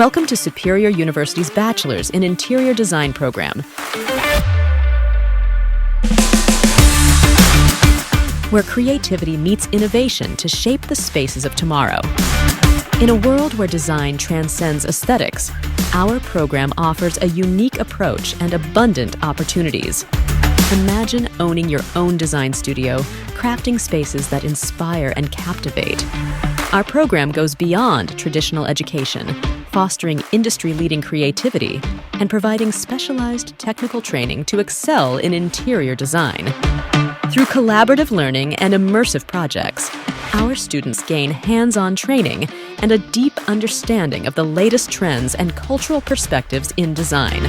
Welcome to Superior University's Bachelor's in Interior Design program, where creativity meets innovation to shape the spaces of tomorrow. In a world where design transcends aesthetics, our program offers a unique approach and abundant opportunities. Imagine owning your own design studio, crafting spaces that inspire and captivate. Our program goes beyond traditional education, fostering industry-leading creativity and providing specialized technical training to excel in interior design. Through collaborative learning and immersive projects, our students gain hands-on training and a deep understanding of the latest trends and cultural perspectives in design.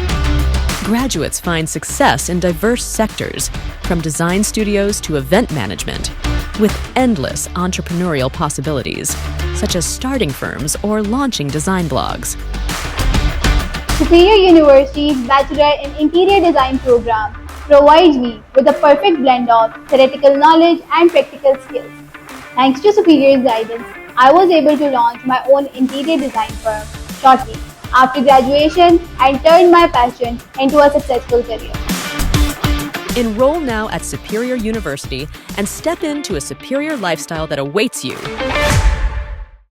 Graduates find success in diverse sectors, from design studios to event management, with endless entrepreneurial possibilities, such as starting firms or launching design blogs. Superior University's Bachelor in Interior Design program provides me with a perfect blend of theoretical knowledge and practical skills. Thanks to Superior's guidance, I was able to launch my own interior design firm shortly after graduation and turn my passion into a successful career. Enroll now at Superior University and step into a superior lifestyle that awaits you.